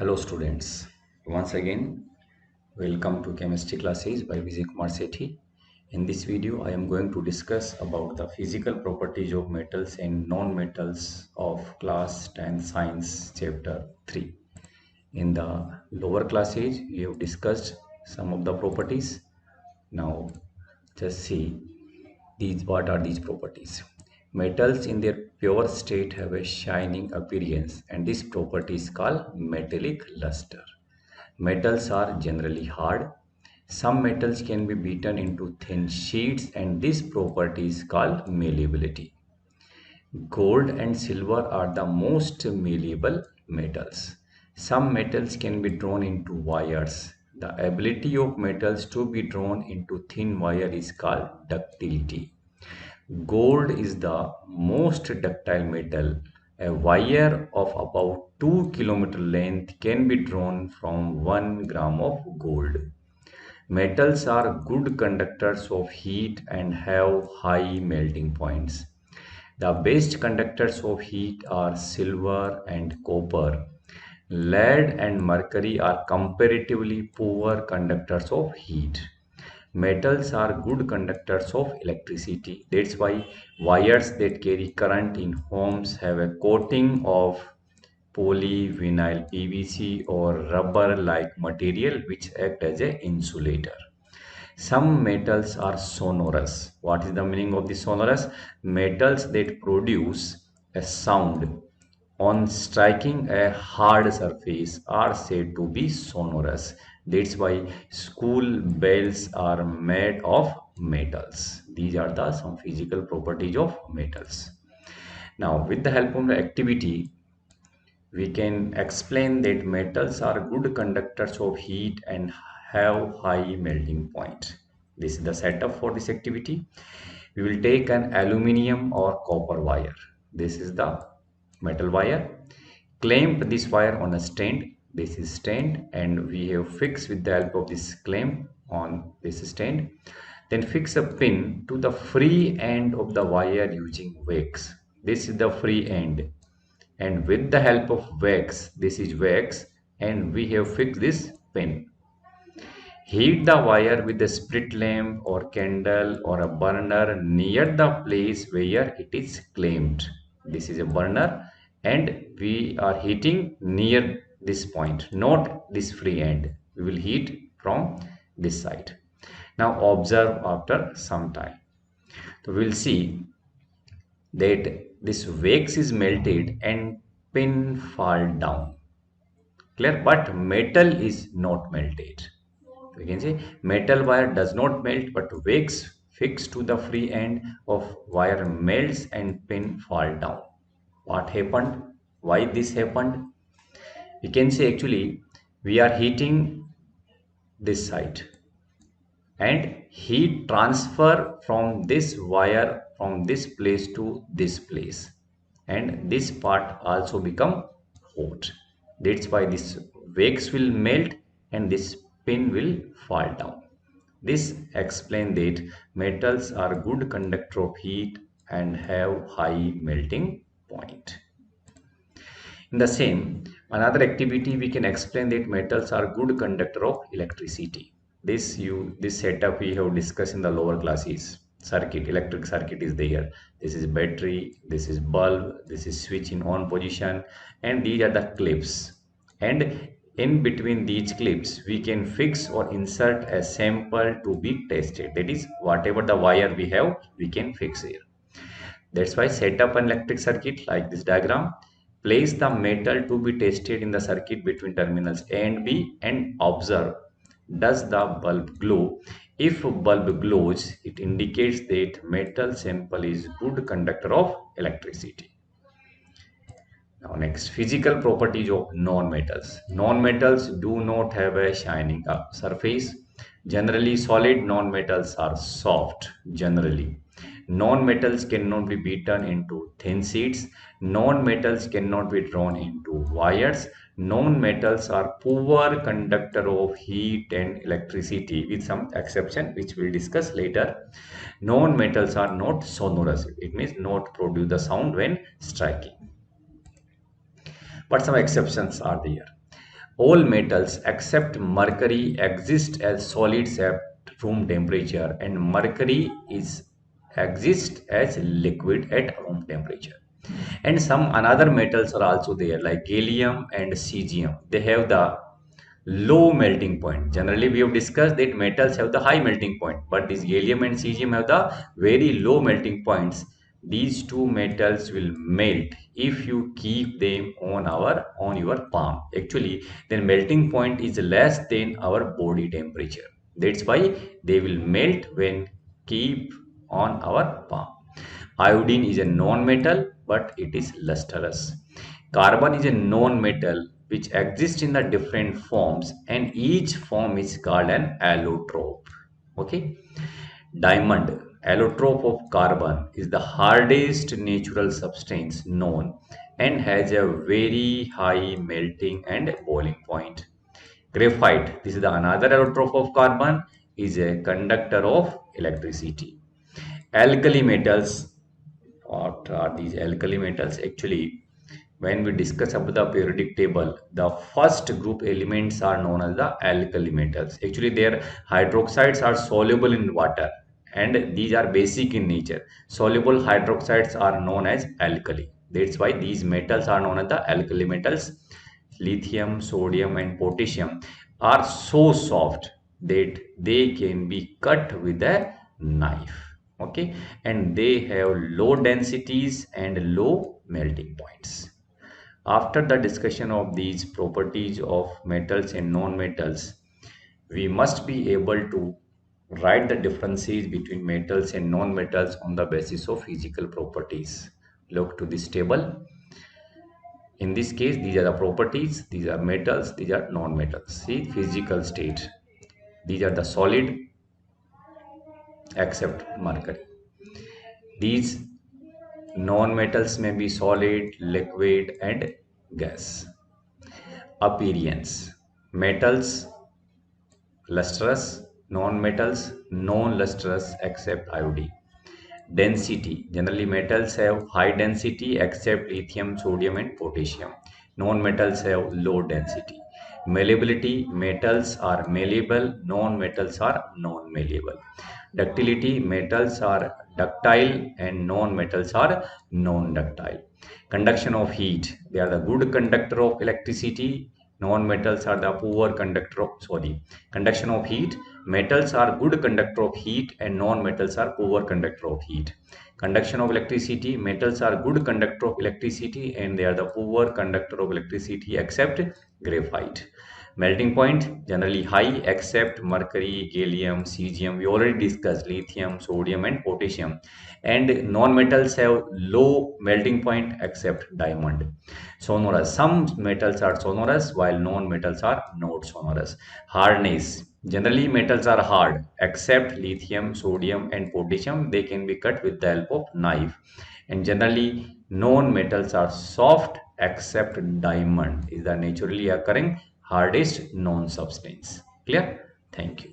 Hello students, once again welcome to chemistry classes by Vijay Kumar Sethi. In this video I am going to discuss about the physical properties of metals and non-metals of class 10 science chapter 3. In the lower classes we have discussed some of the properties. Now just see these what are these properties. Metals in their pure state have a shining appearance and this property is called metallic luster. Metals are generally hard. Some metals can be beaten into thin sheets and this property is called malleability. Gold and silver are the most malleable metals. Some metals can be drawn into wires. The ability of metals to be drawn into thin wire is called ductility. Gold is the most ductile metal. A wire of about 2 km length can be drawn from 1 gram of gold. Metals are good conductors of heat and have high melting points. The best conductors of heat are silver and copper. Lead and mercury are comparatively poor conductors of heat. Metals are good conductors of electricity. That's why wires that carry current in homes have a coating of polyvinyl PVC or rubber-like material which act as an insulator. Some metals are sonorous. What is the meaning of the sonorous? Metals that produce a sound on striking a hard surface are said to be sonorous. That's why school bells are made of metals. These are the some physical properties of metals. Now, with the help of the activity, we can explain that metals are good conductors of heat and have high melting point. This is the setup for this activity. We will take an aluminium or copper wire. This is the metal wire. Clamp this wire on a stand. This is stand and we have fixed with the help of this clamp on this stand. Then fix a pin to the free end of the wire using wax. This is the free end and with the help of wax, this is wax and we have fixed this pin. Heat the wire with a split lamp or candle or a burner near the place where it is clamped. This is a burner and we are heating near this point, not this free end. We will heat from this side. Now observe after some time. So we will see that this wax is melted and pin fall down. Clear? But metal is not melted. We can say metal wire does not melt, but wax fixed to the free end of wire melts and pin fall down. What happened? Why this happened? We can say actually we are heating this side and heat transfer from this wire from this place to this place and this part also become hot. That's why this wax will melt and this pin will fall down. This explains that metals are good conductor of heat and have high melting point. In the same, another activity we can explain that metals are good conductor of electricity. This setup we have discussed in the lower classes. Circuit, electric circuit is there. This is battery, this is bulb, this is switch in on position, and these are the clips. And in between these clips, we can fix or insert a sample to be tested. That is, whatever the wire we have, we can fix here. That's why set up an electric circuit like this diagram. Place the metal to be tested in the circuit between terminals A and B and observe. Does the bulb glow? If bulb glows, it indicates that metal sample is good conductor of electricity. Now next, physical properties of non-metals. Non-metals do not have a shining surface. Generally, solid non-metals are soft. Generally, non-metals cannot be beaten into thin sheets. Non-metals cannot be drawn into wires. Non-metals are poor conductor of heat and electricity with some exception which we'll discuss later. Non-metals are not sonorous. It means not produce the sound when striking, but some exceptions are there. all metals except mercury exist as solids at room temperature, and mercury is exist as liquid at room temperature. And some another metals are also there like gallium and cesium. They have the low melting point. Generally we have discussed that metals have the high melting point, but these gallium and cesium have the very low melting points. These two metals will melt if you keep them on your palm. Actually, their melting point is less than our body temperature. That's why they will melt when keep on our palm. Iodine is a non-metal, but it is lustrous. Carbon is a non-metal which exists in the different forms, and each form is called an allotrope. Okay. Diamond, allotrope of carbon, is the hardest natural substance known and has a very high melting and boiling point. Graphite, this is the another allotrope of carbon, is a conductor of electricity. Alkali metals, what are these alkali metals? Actually, when we discuss about the periodic table, the first group elements are known as the alkali metals. Actually, their hydroxides are soluble in water and these are basic in nature. Soluble hydroxides are known as alkali. That's why these metals are known as the alkali metals. Lithium, sodium, and potassium are so soft that they can be cut with a knife. Okay, and they have low densities and low melting points. After the discussion of these properties of metals and non-metals, we must be able to write the differences between metals and non-metals on the basis of physical properties. Look to this table. In this case, these are the properties, these are metals, these are non-metals. See, physical state. These are the solid except mercury. These non-metals may be solid, liquid, and gas. Appearance. Metals lustrous, non-metals non-lustrous except iodine. Density. Generally metals have high density except lithium, sodium, and potassium. Non-metals have low density. Malleability. Metals are malleable, non-metals are non-malleable. Ductility. Metals are ductile and non-metals are non-ductile. Conduction of heat. They are the good conductor of electricity. Non-metals are the poor conductor of conduction of heat. Metals are good conductor of heat and non-metals are poor conductor of heat. Conduction of electricity. Metals are good conductor of electricity and they are the poor conductor of electricity except graphite. Melting point generally high except mercury, gallium, cesium. We already discussed lithium, sodium, and potassium. And non-metals have low melting point except diamond. Sonorous. Some metals are sonorous while non-metals are not sonorous. Hardness. Generally metals are hard except lithium, sodium, and potassium. They can be cut with the help of knife. And generally non-metals are soft except diamond is the naturally occurring hardest known substance. Clear? Thank you.